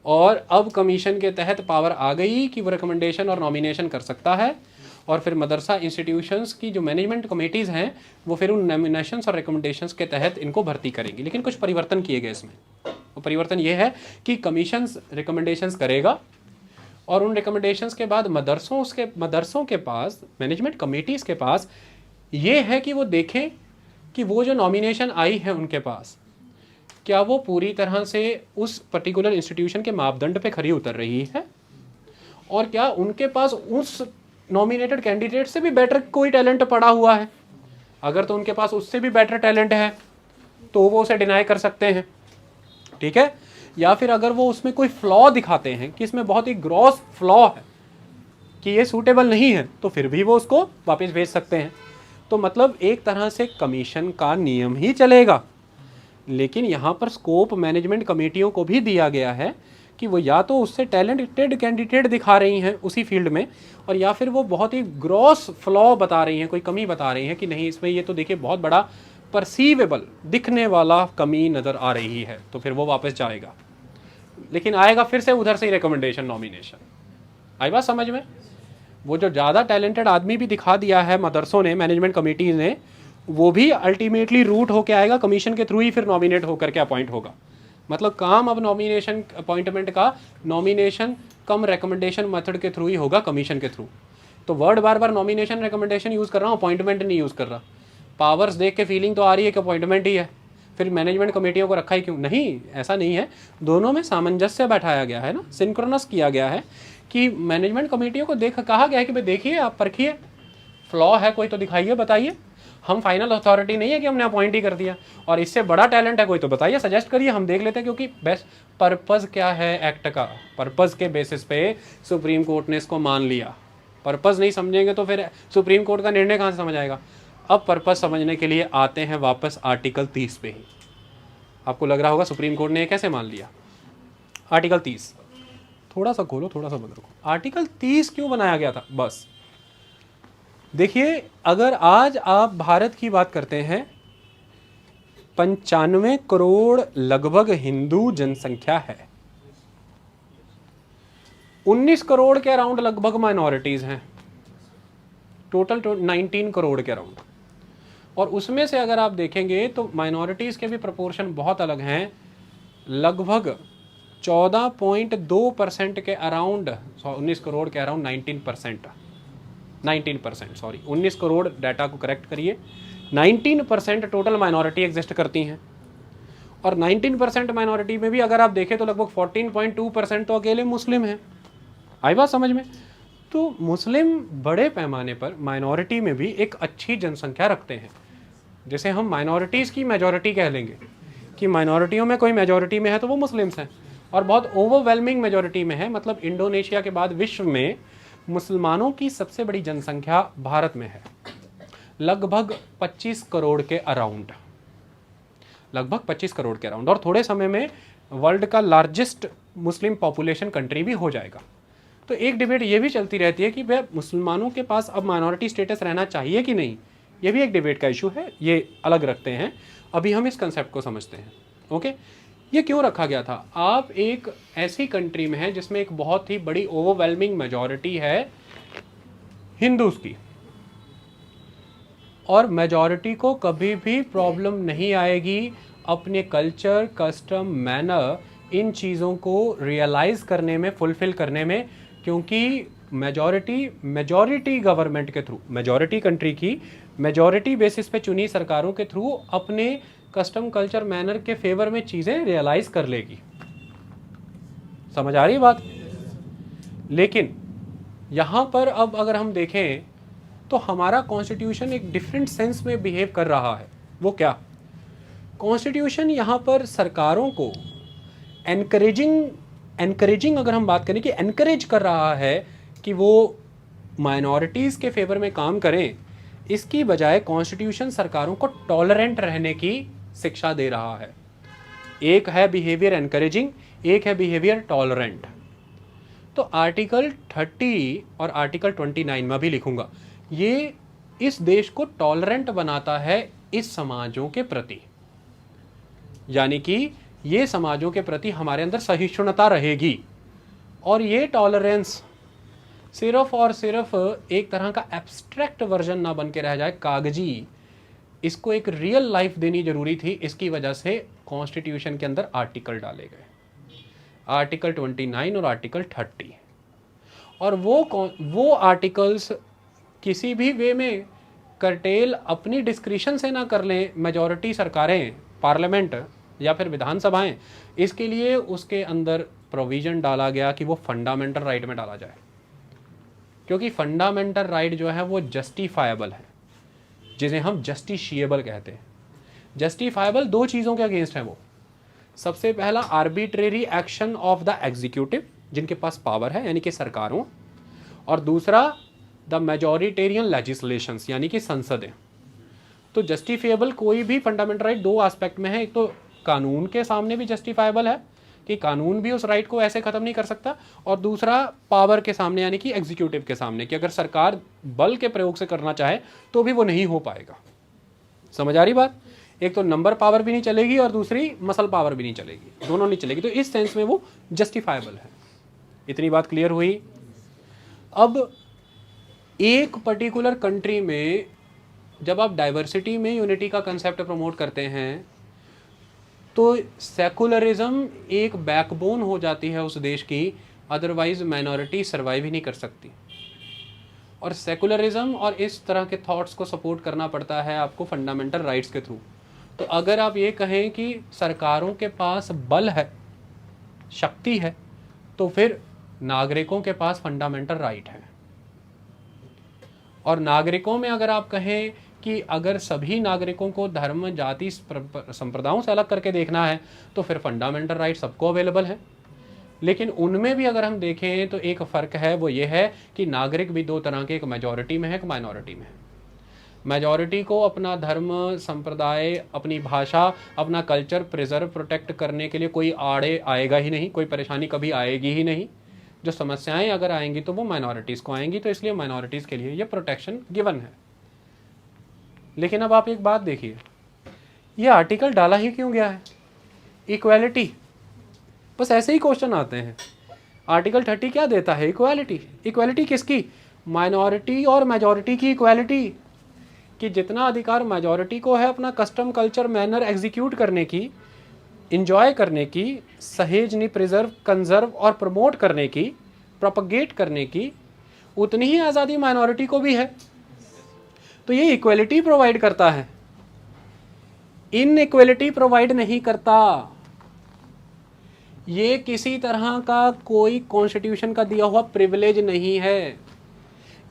S1: और अब कमीशन के तहत पावर आ गई कि वो रिकमेंडेशन और नॉमिनेशन कर सकता है, और फिर मदरसा इंस्टीट्यूशंस की जो मैनेजमेंट कमेटीज़ हैं वो फिर उन नॉमिनेशंस और रिकमेंडेशंस के तहत इनको भर्ती करेंगी। लेकिन कुछ परिवर्तन किए गए इसमें, वो परिवर्तन ये है कि कमीशंस रिकमेंडेशंस करेगा और उन रिकमेंडेशंस के बाद मदरसों के पास, मैनेजमेंट कमेटीज़ के पास ये है कि वो देखें कि वो जो नॉमिनेशन आई है उनके पास क्या वो पूरी तरह से उस पर्टिकुलर इंस्टीट्यूशन के मापदंड पे खरी उतर रही है, और क्या उनके पास उस नॉमिनेटेड कैंडिडेट से भी बेटर कोई टैलेंट पड़ा हुआ है। अगर तो उनके पास उससे भी बेटर टैलेंट है तो वो उसे डिनाई कर सकते हैं, ठीक है। या फिर अगर वो उसमें कोई फ्लॉ दिखाते हैं कि इसमें बहुत ही ग्रॉस फ्लॉ है कि ये सूटेबल नहीं है, तो फिर भी वो उसको वापस भेज सकते हैं। तो मतलब एक तरह से कमीशन का नियम ही चलेगा, लेकिन यहाँ पर स्कोप मैनेजमेंट कमेटियों को भी दिया गया है कि वो या तो उससे टैलेंटेड कैंडिडेट दिखा रही हैं उसी फील्ड में, और या फिर वो बहुत ही ग्रॉस फ्लॉ बता रही हैं, कोई कमी बता रही हैं कि नहीं इसमें ये तो देखिए बहुत बड़ा परसीवेबल दिखने वाला कमी नज़र आ रही है, तो फिर वो वापस जाएगा। लेकिन आएगा फिर से उधर से ही रिकमेंडेशन नॉमिनेशन। आई बात समझ में? वो जो ज़्यादा टैलेंटेड आदमी भी दिखा दिया है मदरसों ने, मैनेजमेंट कमेटीज़ ने, वो भी अल्टीमेटली रूट होके आएगा कमीशन के थ्रू ही, फिर नॉमिनेट होकर के अपॉइंट होगा। मतलब काम अब नॉमिनेशन अपॉइंटमेंट का नॉमिनेशन कम रिकमेंडेशन मेथड के थ्रू ही होगा, कमीशन के थ्रू। तो वर्ड बार बार नॉमिनेशन रिकमेंडेशन यूज़ कर रहा हूँ, अपॉइंटमेंट नहीं यूज़ कर रहा। पावर्स देख के फीलिंग तो आ रही है कि अपॉइंटमेंट ही है, फिर मैनेजमेंट कमेटियों को रखा ही क्यों? नहीं, ऐसा नहीं है, दोनों में सामंजस्य बैठाया गया है ना, सिंक्रोनस किया गया है कि मैनेजमेंट कमेटियों को कहा गया है कि भाई देखिए आप परखिए, फ्लॉ है कोई तो दिखाइए, बताइए, हम फाइनल अथॉरिटी नहीं है कि हमने अपॉइंट ही कर दिया, और इससे बड़ा टैलेंट है कोई तो बताइए, सजेस्ट करिए, हम देख लेते हैं। क्योंकि बेस्ट पर्पज़ क्या है एक्ट का, पर्पज़ के बेसिस पे सुप्रीम कोर्ट ने इसको मान लिया। पर्पज़ नहीं समझेंगे तो फिर सुप्रीम कोर्ट का निर्णय कहाँ से समझ आएगा। अब पर्पज़ समझने के लिए आते हैं वापस आर्टिकल 30 पे ही। आपको लग रहा होगा सुप्रीम कोर्ट ने कैसे मान लिया। आर्टिकल 30 थोड़ा सा खोलो, थोड़ा सा बंद रखो। आर्टिकल 30 क्यों बनाया गया था? बस देखिए, अगर आज आप भारत की बात करते हैं, 95 करोड़ लगभग हिंदू जनसंख्या है, 19 करोड़ के अराउंड लगभग माइनॉरिटीज हैं, टोटल 19 करोड़ के अराउंड। और उसमें से अगर आप देखेंगे तो माइनॉरिटीज के भी प्रोपोर्शन बहुत अलग हैं, लगभग 14.2% के अराउंड, 19 करोड़ के अराउंड 19%, सॉरी 19 करोड़, डाटा को करेक्ट करिए, 19% टोटल माइनॉरिटी एग्जिस्ट करती हैं। और 19% माइनॉरिटी में भी अगर आप देखें तो लगभग 14.2% तो अकेले मुस्लिम हैं। आई बात समझ में? तो मुस्लिम बड़े पैमाने पर माइनॉरिटी में भी एक अच्छी जनसंख्या रखते हैं, जैसे हम माइनॉरिटीज़ की मेजॉरिटी कह लेंगे कि माइनॉरिटियों में कोई मेजॉरिटी में है तो वो मुस्लिम्स हैं, और बहुत ओवरवेलमिंग मेजॉरिटी में है। मतलब इंडोनेशिया के बाद विश्व में मुसलमानों की सबसे बड़ी जनसंख्या भारत में है, लगभग 25 करोड़ के अराउंड, लगभग 25 करोड़ के अराउंड। और थोड़े समय में वर्ल्ड का लार्जेस्ट मुस्लिम पॉपुलेशन कंट्री भी हो जाएगा। तो एक डिबेट ये भी चलती रहती है कि भाई मुसलमानों के पास अब माइनॉरिटी स्टेटस रहना चाहिए कि नहीं, ये भी एक डिबेट का इशू है, ये अलग रखते हैं। अभी हम इस कंसेप्ट को समझते हैं। ओके, ये क्यों रखा गया था? आप एक ऐसी कंट्री में हैं जिसमें एक बहुत ही बड़ी ओवरवेलमिंग मेजॉरिटी है हिंदूज की, और मेजॉरिटी को कभी भी प्रॉब्लम नहीं आएगी अपने कल्चर, कस्टम, मैनर इन चीज़ों को रियलाइज़ करने में, फुलफिल करने में, क्योंकि मेजॉरिटी गवर्नमेंट के थ्रू, मेजॉरिटी कंट्री की मेजॉरिटी बेसिस पे चुनी सरकारों के थ्रू अपने कस्टम कल्चर मैनर के फेवर में चीज़ें रियलाइज़ कर लेगी। समझ आ रही बात? लेकिन यहाँ पर अब अगर हम देखें तो हमारा कॉन्स्टिट्यूशन एक डिफरेंट सेंस में बिहेव कर रहा है। वो क्या? कॉन्स्टिट्यूशन यहाँ पर सरकारों को एनकरेजिंग अगर हम बात करें कि एनकरेज कर रहा है कि वो माइनॉरिटीज़ के फेवर में काम करें, इसकी बजाय कॉन्स्टिट्यूशन सरकारों को टॉलरेंट रहने की शिक्षा दे रहा है। एक है बिहेवियर एनकरेजिंग, एक है बिहेवियर टॉलरेंट। तो आर्टिकल 30 और आर्टिकल 29 में भी लिखूंगा, ये इस देश को टॉलरेंट बनाता है इस समाजों के प्रति, यानी कि ये समाजों के प्रति हमारे अंदर सहिष्णुता रहेगी। और ये टॉलरेंस सिर्फ और सिर्फ एक तरह का एब्स्ट्रैक्ट वर्जन ना बन के रह जाए, कागजी, इसको एक रियल लाइफ देनी जरूरी थी। इसकी वजह से कॉन्स्टिट्यूशन के अंदर आर्टिकल डाले गए, आर्टिकल 29 और आर्टिकल 30। और वो आर्टिकल्स किसी भी वे में कर्टेल अपनी डिस्क्रिशन से ना कर लें मेजॉरिटी सरकारें, पार्लियामेंट या फिर विधानसभाएं। इसके लिए उसके अंदर प्रोविजन डाला गया कि वो फंडामेंटल राइट में डाला जाए, क्योंकि फंडामेंटल राइट जो है वो जस्टिफाइबल है, जिसे हम जस्टिशिएबल कहते हैं। जस्टिफाइबल दो चीज़ों के अगेंस्ट है वो। सबसे पहला arbitrary action of the executive, जिनके पास पावर है यानी कि सरकारों, और दूसरा द मेजॉरिटेरियन लेजिस्लेशंस यानी कि संसदें। तो जस्टिफाइबल कोई भी फंडामेंटल राइट दो एस्पेक्ट में है। एक तो कानून के सामने भी जस्टिफाइबल है कि कानून भी उस राइट को ऐसे ख़त्म नहीं कर सकता, और दूसरा पावर के सामने यानी कि एग्जीक्यूटिव के सामने कि अगर सरकार बल के प्रयोग से करना चाहे तो भी वो नहीं हो पाएगा। समझ आ रही बात? एक तो नंबर पावर भी नहीं चलेगी और दूसरी मसल पावर भी नहीं चलेगी, दोनों नहीं चलेगी। तो इस सेंस में वो जस्टिफाइबल है। इतनी बात क्लियर हुई। अब एक पर्टिकुलर कंट्री में जब आप डाइवर्सिटी में यूनिटी का कंसेप्ट प्रमोट करते हैं तो सेकुलरिज्म एक बैकबोन हो जाती है उस देश की, अदरवाइज माइनॉरिटी सर्वाइव ही नहीं कर सकती। और सेकुलरिज्म और इस तरह के थॉट्स को सपोर्ट करना पड़ता है आपको फंडामेंटल राइट्स के थ्रू। तो अगर आप ये कहें कि सरकारों के पास बल है, शक्ति है, तो फिर नागरिकों के पास फंडामेंटल राइट है। और नागरिकों में अगर आप कहें कि अगर सभी नागरिकों को धर्म, जाति, संप्रदायों से अलग करके देखना है तो फिर फंडामेंटल राइट सबको अवेलेबल है। लेकिन उनमें भी अगर हम देखें तो एक फ़र्क है, वो ये है कि नागरिक भी दो तरह के, एक मेजॉरिटी में है, एक माइनॉरिटी में है। मेजॉरिटी को अपना धर्म, संप्रदाय, अपनी भाषा, अपना कल्चर प्रिजर्व, प्रोटेक्ट करने के लिए कोई आड़े आएगा ही नहीं, कोई परेशानी कभी आएगी ही नहीं। जो समस्याएं अगर आएंगी तो वो माइनॉरिटीज़ को आएंगी, तो इसलिए माइनॉरिटीज़ के लिए ये प्रोटेक्शन गिवन है। लेकिन अब आप एक बात देखिए, ये आर्टिकल डाला ही क्यों गया है? इक्वालिटी। बस ऐसे ही क्वेश्चन आते हैं। आर्टिकल 30 क्या देता है? इक्वालिटी। इक्वालिटी किसकी? माइनॉरिटी और मेजॉरिटी की इक्वालिटी, कि जितना अधिकार मेजॉरिटी को है अपना कस्टम, कल्चर, मैनर एग्जीक्यूट करने की, इंजॉय करने की, सहेजनी, प्रिजर्व, कंजर्व और प्रमोट करने की, प्रोपगेट करने की, उतनी ही आज़ादी माइनॉरिटी को भी है। तो ये इक्वलिटी प्रोवाइड करता है, इनइक्वलिटी प्रोवाइड नहीं करता। ये किसी तरह का कोई कॉन्स्टिट्यूशन का दिया हुआ प्रिविलेज नहीं है,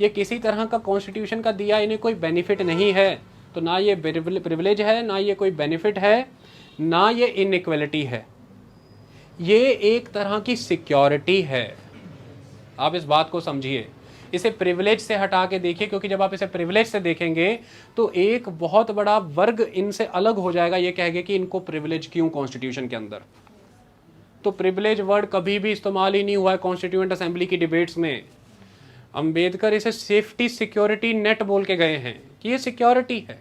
S1: ये किसी तरह का कॉन्स्टिट्यूशन का दिया इन्हें कोई बेनिफिट नहीं है। तो ना ये प्रिविलेज है, ना ये कोई बेनिफिट है, ना ये इनइक्वलिटी है, ये एक तरह की सिक्योरिटी है। आप इस बात को समझिए, इसे प्रिविलेज से हटा के देखिए, क्योंकि जब आप इसे प्रिविलेज से देखेंगे तो एक बहुत बड़ा वर्ग इनसे अलग हो जाएगा, ये कहेंगे कि इनको प्रिविलेज क्यों कॉन्स्टिट्यूशन के अंदर। तो प्रिविलेज वर्ड कभी भी इस्तेमाल ही नहीं हुआ है कॉन्स्टिट्यूएंट असेंबली की डिबेट्स में। अंबेडकर इसे सेफ्टी सिक्योरिटी नेट बोल के गए हैं कि ये सिक्योरिटी है।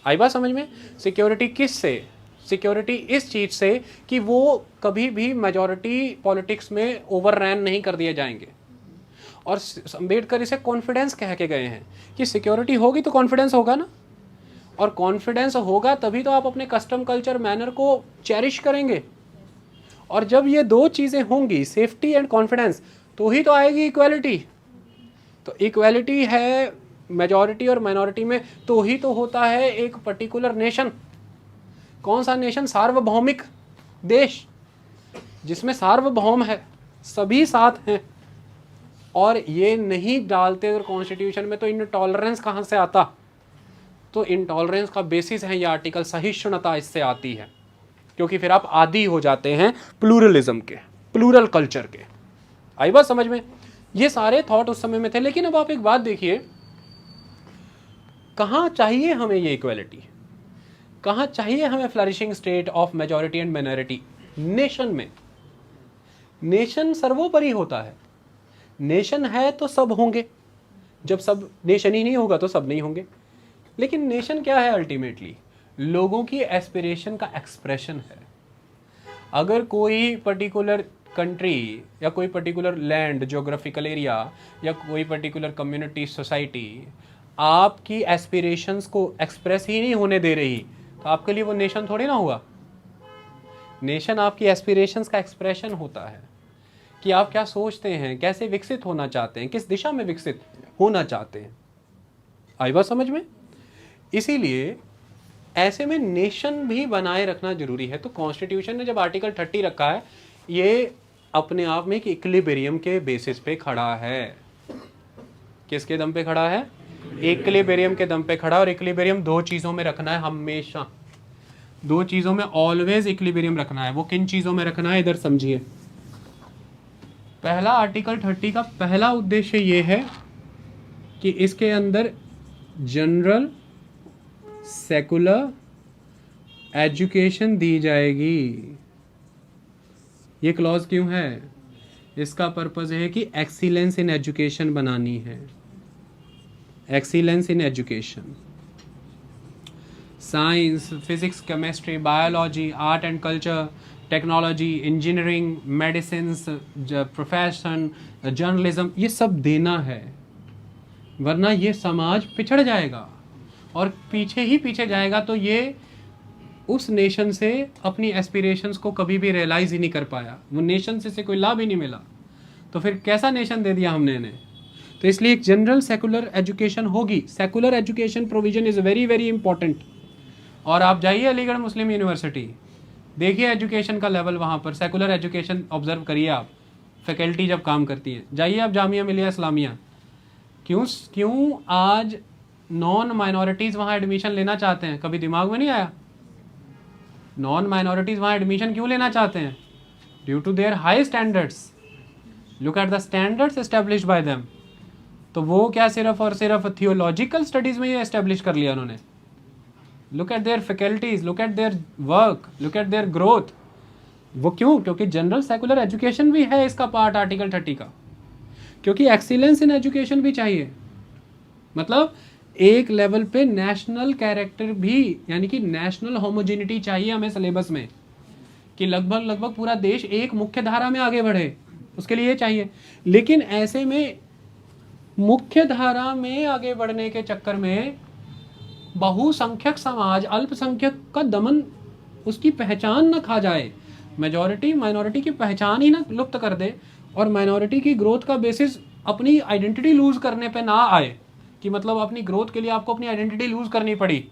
S1: आई बात समझ में? सिक्योरिटी किस से? सिक्योरिटी इस चीज़ से कि वो कभी भी मेजॉरिटी पॉलिटिक्स में ओवररन नहीं कर दिए जाएंगे। और अंबेडकर इसे कॉन्फिडेंस कह के गए हैं कि सिक्योरिटी होगी तो कॉन्फिडेंस होगा ना, और कॉन्फिडेंस होगा तभी तो आप अपने कस्टम, कल्चर, मैनर को चेरिश करेंगे। और जब ये दो चीज़ें होंगी, सेफ्टी एंड कॉन्फिडेंस, तो ही तो आएगी इक्वालिटी। तो इक्वालिटी है मेजॉरिटी और माइनॉरिटी में, तो ही तो होता है एक पर्टिकुलर नेशन। कौन सा नेशन? सार्वभौमिक देश, जिसमें सार्वभौम है, सभी साथ हैं। और ये नहीं डालते अगर कॉन्स्टिट्यूशन में, तो इनटॉलरेंस कहाँ से आता? तो इनटॉलरेंस का बेसिस है ये आर्टिकल, सहिष्णुता इससे आती है, क्योंकि फिर आप आदी हो जाते हैं प्लूरलिज्म के, प्लूरल कल्चर के। आई बात समझ में? ये सारे थॉट उस समय में थे। लेकिन अब आप एक बात देखिए, कहाँ चाहिए हमें ये इक्वालिटी? कहाँ चाहिए हमें flourishing state of majority and minority? Nation में। नेशन सर्वोपरि होता है। नेशन है तो सब होंगे, जब सब नेशन ही नहीं होगा तो सब नहीं होंगे। लेकिन नेशन क्या है? अल्टीमेटली लोगों की एस्पिरेशन का एक्सप्रेशन है। अगर कोई पर्टिकुलर कंट्री या कोई पर्टिकुलर लैंड, ज्योग्राफिकल एरिया, या कोई पर्टिकुलर कम्युनिटी, सोसाइटी आपकी एस्पिरेशंस को एक्सप्रेस ही नहीं होने दे रही, तो आपके लिए वो नेशन थोड़ी ना हुआ। नेशन आपकी एस्पिरेशंस का एक्सप्रेशन होता है कि आप क्या सोचते हैं, कैसे विकसित होना चाहते हैं, किस दिशा में विकसित होना चाहते हैं। आई बात समझ में? इसीलिए ऐसे में नेशन भी बनाए रखना जरूरी है। तो कॉन्स्टिट्यूशन ने जब आर्टिकल 30 रखा है, ये अपने आप में एक इक्विलिब्रियम के बेसिस पे खड़ा है। किसके दम पे खड़ा है? इक्विलिब्रियम के दम पे खड़ा। और इक्विलिब्रियम दो चीज़ों में रखना है हमेशा, दो चीज़ों में ऑलवेज इक्विलिब्रियम रखना है। वो किन चीज़ों में रखना है, इधर समझिए। पहला, आर्टिकल 30 का पहला उद्देश्य ये है कि इसके अंदर जनरल सेकुलर एजुकेशन दी जाएगी। ये क्लॉज क्यों है? इसका पर्पस है कि एक्सीलेंस इन एजुकेशन बनानी है। Excellence in education, science, physics, chemistry, biology, art and culture, technology, engineering, medicine, profession, journalism, ये सब देना है। वरना ये समाज पिछड़ जाएगा, और पीछे ही पीछे जाएगा। तो ये उस नेशन से अपनी एस्पिरेशंस को कभी भी रियलाइज ही नहीं कर पाया, वो नेशन से कोई लाभ ही नहीं मिला। तो फिर कैसा नेशन दे दिया हमने इन्हें? तो इसलिए एक जनरल सेकुलर एजुकेशन होगी। Secular education provision is very very important. और आप जाइए अलीगढ़ मुस्लिम यूनिवर्सिटी, देखिए एजुकेशन का लेवल वहाँ पर, सेकुलर एजुकेशन ऑब्जर्व करिए आप, फैकल्टी जब काम करती है। जाइए आप जामिया मिलिया इस्लामिया, क्यों आज नॉन माइनॉरिटीज़ वहाँ एडमिशन लेना चाहते हैं? कभी दिमाग में नहीं आया? नॉन माइनॉरिटीज़ वहाँ एडमिशन क्यों लेना चाहते हैं? Due to their high standards. Look at the standards established by them. तो वो क्या सिर्फ और सिर्फ थियोलॉजिकल स्टडीज़ में ये एस्टेब्लिश कर लिया उन्होंने? Look at there faculties, look at their work, look at their growth. वो क्यों? क्योंकि जनरल सेकुलर एजुकेशन भी है इसका पार्ट आर्टिकल 30 का। क्योंकि एक्सीलेंस इन एजुकेशन भी चाहिए, मतलब एक लेवल पे नेशनल कैरेक्टर भी, यानी कि नेशनल होमोजेनिटी चाहिए हमें सिलेबस में, कि लगभग पूरा देश एक मुख्य धारा में आगे बढ़े, उसके लिए चाहिए। लेकिन ऐसे में मुख्य धारा में आगे बढ़ने के चक्कर में बहुसंख्यक समाज, अल्पसंख्यक का दमन, उसकी पहचान न खा जाए, मेजॉरिटी माइनॉरिटी की पहचान ही ना लुप्त कर दे, और माइनॉरिटी की ग्रोथ का बेसिस अपनी आइडेंटिटी लूज करने पे ना आए, कि मतलब अपनी ग्रोथ के लिए आपको अपनी आइडेंटिटी लूज करनी पड़ी,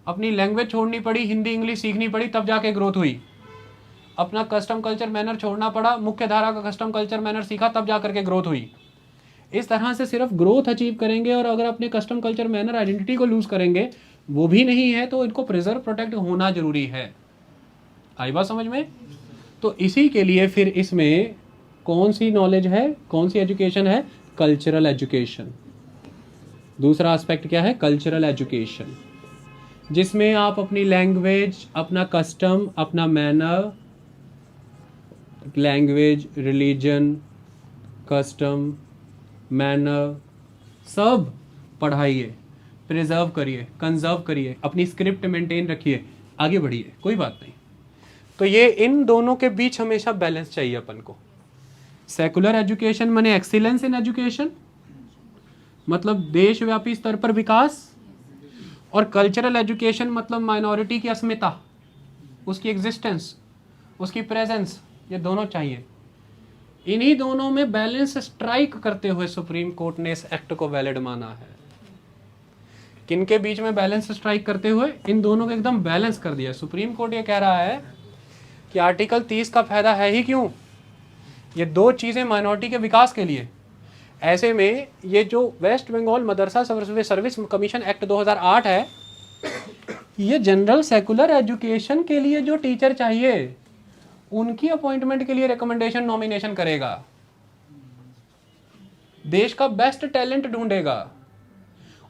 S1: अपनी लैंग्वेज छोड़नी पड़ी, हिंदी इंग्लिश सीखनी पड़ी, तब जाके ग्रोथ हुई। अपना कस्टम कल्चर मैनर छोड़ना पड़ा, मुख्य धारा का कस्टम कल्चर मैनर सीखा, तब जा करके ग्रोथ हुई। इस तरह से सिर्फ ग्रोथ अचीव करेंगे, और अगर अपने कस्टम कल्चर मैनर आइडेंटिटी को लूज करेंगे, वो भी नहीं है, तो इनको प्रिजर्व प्रोटेक्ट होना जरूरी है। आई बात समझ में? तो इसी के लिए फिर इसमें कौन सी नॉलेज है, कौन सी एजुकेशन है? Cultural education. दूसरा एस्पेक्ट क्या है? कल्चरल एजुकेशन, जिसमें आप अपनी लैंग्वेज, अपना कस्टम, अपना manner, language, religion, custom, manner, सब पढ़ाइए, प्रिजर्व करिए, कंजर्व करिए, अपनी स्क्रिप्ट मेंटेन रखिए, आगे बढ़िए, कोई बात नहीं। तो ये इन दोनों के बीच हमेशा बैलेंस चाहिए अपन को। सेकुलर एजुकेशन माने एक्सीलेंस इन एजुकेशन, मतलब देशव्यापी स्तर पर विकास, और कल्चरल एजुकेशन मतलब माइनॉरिटी की अस्मिता, उसकी एग्जिस्टेंस,
S2: उसकी प्रेजेंस, ये दोनों चाहिए। इन्हीं दोनों में बैलेंस स्ट्राइक करते हुए सुप्रीम कोर्ट ने इस एक्ट को वैलिड माना है। किनके बीच में बैलेंस स्ट्राइक करते हुए? इन दोनों को एकदम बैलेंस कर दिया। सुप्रीम कोर्ट ये कह रहा है कि आर्टिकल 30 का फायदा है ही क्यों? ये दो चीजें माइनॉरिटी के विकास के लिए। ऐसे में ये जो वेस्ट बंगाल मदरसा सर्विस कमीशन एक्ट 2008 है, ये जनरल सेकुलर एजुकेशन के लिए जो टीचर चाहिए उनकी अपॉइंटमेंट के लिए रिकमेंडेशन नॉमिनेशन करेगा, देश का बेस्ट टैलेंट ढूंढेगा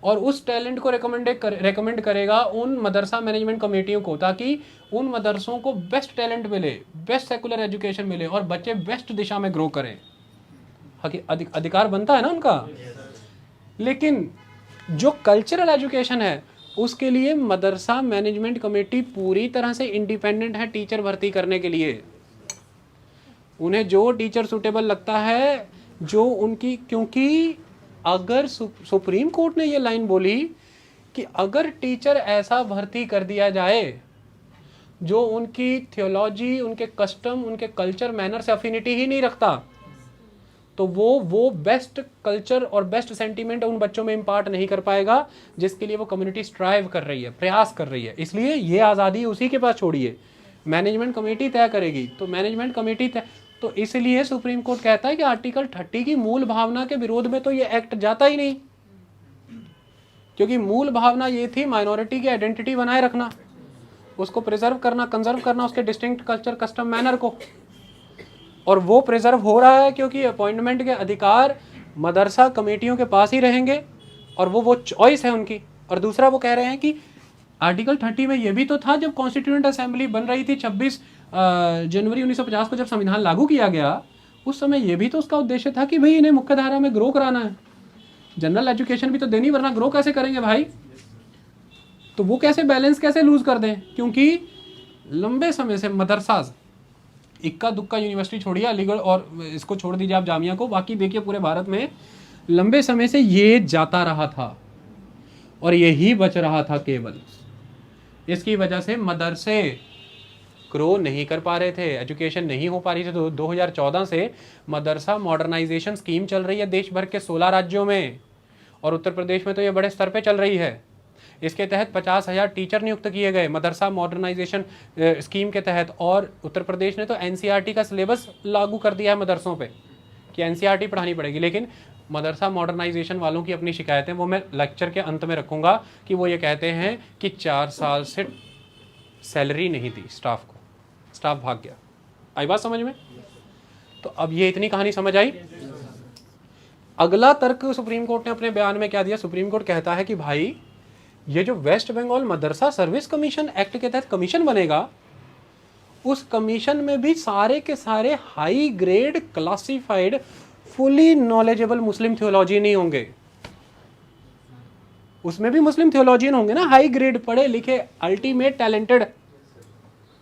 S2: और उस टैलेंट को रेकमेंड करेगा उन मदरसा मैनेजमेंट कमेटियों को, ताकि उन मदरसों को बेस्ट टैलेंट मिले, बेस्ट सेकुलर एजुकेशन मिले और बच्चे बेस्ट दिशा में ग्रो करें। अधिकार बनता है ना उनका। लेकिन जो कल्चरल एजुकेशन है उसके लिए मदरसा मैनेजमेंट कमेटी पूरी तरह से इंडिपेंडेंट है टीचर भर्ती करने के लिए। उन्हें जो टीचर सुटेबल लगता है, जो उनकी, क्योंकि अगर सुप्रीम कोर्ट ने ये लाइन बोली कि अगर टीचर ऐसा भर्ती कर दिया जाए जो उनकी थियोलॉजी, उनके कस्टम, उनके कल्चर, मैनर से अफिनिटी ही नहीं रखता, तो वो बेस्ट कल्चर और बेस्ट सेंटीमेंट उन बच्चों में इम्पार्ट नहीं कर पाएगा जिसके लिए वो कम्युनिटी स्ट्राइव कर रही है, प्रयास कर रही है। इसलिए ये आज़ादी उसी के पास छोड़िए, मैनेजमेंट कमेटी तय करेगी। तो मैनेजमेंट कमेटी तय, तो इसलिए सुप्रीम कोर्ट कहता है कि आर्टिकल 30 की मूल भावना के विरोध में तो ये एक्ट जाता ही नहीं, क्योंकि मूल भावना ये थी माइनॉरिटी की आइडेंटिटी बनाए रखना, उसको प्रिजर्व करना, कंजर्व करना, उसके डिस्टिंक्ट कल्चर, कस्टम, मैनर को, और वो प्रिजर्व हो रहा है क्योंकि अपॉइंटमेंट के अधिकार मदरसा कमेटियों के पास ही रहेंगे और वो चॉइस है उनकी। और दूसरा वो कह रहे हैं कि आर्टिकल 30 में ये भी तो था, जब कॉन्स्टिट्यूएंट असेंबली बन रही थी 26 जनवरी 1950 को, जब संविधान लागू किया गया, उस समय ये भी तो उसका उद्देश्य था कि भाई इन्हें मुख्य धारा में ग्रो कराना है, जनरल एजुकेशन भी तो देनी, वरना ग्रो कैसे करेंगे भाई? तो वो कैसे बैलेंस कैसे लूज कर दें? क्योंकि लंबे समय से मदरसा, इक्का दुक्का यूनिवर्सिटी छोड़िए, अलीगढ़ और इसको छोड़ दीजिए आप जामिया को, बाकी देखिए पूरे भारत में लंबे समय से ये जाता रहा था और यही बच रहा था केवल। इसकी वजह से मदरसे ग्रो नहीं कर पा रहे थे, एजुकेशन नहीं हो पा रही थी। तो 2014 से मदरसा मॉडर्नाइजेशन स्कीम चल रही है देश भर के 16 राज्यों में, और उत्तर प्रदेश में तो ये बड़े स्तर पे चल रही है। इसके तहत 50,000 टीचर नियुक्त किए गए मदरसा मॉडर्नाइजेशन स्कीम के तहत, और उत्तर प्रदेश ने तो एनसीईआरटी का सिलेबस लागू कर दिया है मदरसों पे कि एनसीईआरटी पढ़ानी पड़ेगी। लेकिन मदरसा मॉडर्नाइजेशन वालों की अपनी शिकायतें, वो मैं लेक्चर के अंत में रखूँगा, कि वो ये कहते हैं कि 4 साल से सैलरी नहीं दी स्टाफ को, स्टाफ भाग गया। आई बात समझ में? तो अब ये इतनी कहानी समझ आई। अगला तर्क सुप्रीम कोर्ट ने अपने बयान में क्या दिया? सुप्रीम कोर्ट कहता है कि भाई ये जो वेस्ट बंगाल मदरसा सर्विस कमीशन एक्ट के तहत कमीशन बनेगा, उस कमीशन में भी सारे के सारे high grade classified fully knowledgeable Muslim theology नहीं होंगे। उसमें भी मुस्लिम थियोलॉजियन होंगे ना, हाई ग्रेड, पढ़े लिखे, अल्टीमेट टैलेंटेड।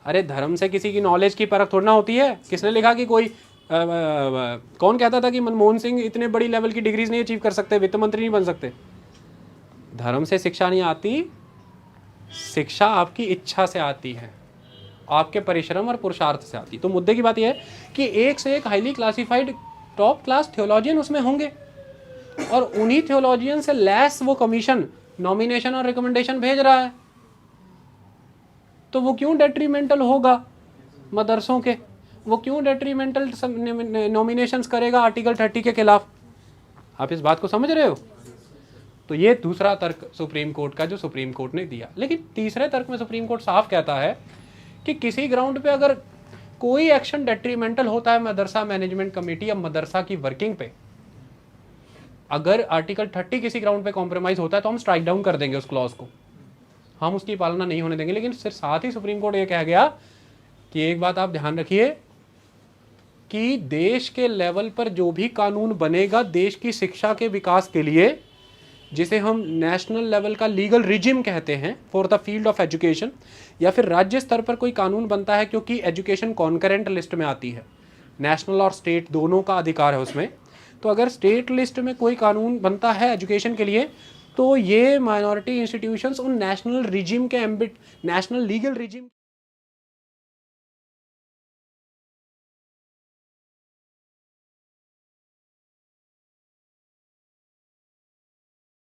S2: अरे धर्म से किसी की नॉलेज की परख थोड़ा होती है। किसने लिखा कि कोई कौन कहता था कि मनमोहन सिंह इतने बड़ी लेवल की डिग्रीज नहीं अचीव कर सकते, वित्त मंत्री नहीं बन सकते? धर्म से शिक्षा नहीं आती, शिक्षा आपकी इच्छा से आती है, आपके परिश्रम और पुरुषार्थ से आती है। तो मुद्दे की बात यह है कि एक से एक highly classified top class theologian उसमें होंगे, और उन्हीं थियोलॉजियन से लैस वो कमीशन नॉमिनेशन और रिकमेंडेशन भेज रहा है। तो वो क्यों डेट्रीमेंटल होगा मदरसों के? वो क्यों डेट्रीमेंटल नॉमिनेशंस करेगा आर्टिकल 30 के खिलाफ? आप इस बात को समझ रहे हो? तो ये दूसरा तर्क सुप्रीम कोर्ट का जो सुप्रीम कोर्ट ने दिया। लेकिन तीसरे तर्क में सुप्रीम कोर्ट साफ कहता है कि किसी ग्राउंड पे अगर कोई एक्शन डेट्रीमेंटल होता है मदरसा मैनेजमेंट कमेटी या मदरसा की वर्किंग पे, अगर आर्टिकल 30 किसी ग्राउंड पे कॉम्प्रोमाइज होता है तो हम स्ट्राइक डाउन कर देंगे उस क्लॉज को, हम उसकी पालना नहीं होने देंगे। लेकिन सिर्फ साथ ही सुप्रीम कोर्ट ये कह गया कि एक बात आप ध्यान रखिए कि देश के लेवल पर जो भी कानून बनेगा देश की शिक्षा के विकास के लिए, जिसे हम नेशनल लेवल का लीगल रिजिम कहते हैं for the field of education, या फिर राज्य स्तर पर कोई कानून बनता है क्योंकि एजुकेशन कॉन्करेंट लिस्ट में आती है, नेशनल और स्टेट दोनों का अधिकार है उसमें। तो अगर स्टेट लिस्ट में कोई कानून बनता है एजुकेशन के लिए, तो ये माइनॉरिटी इंस्टीट्यूशंस उन नेशनल रिजिम के नेशनल लीगल रिजिम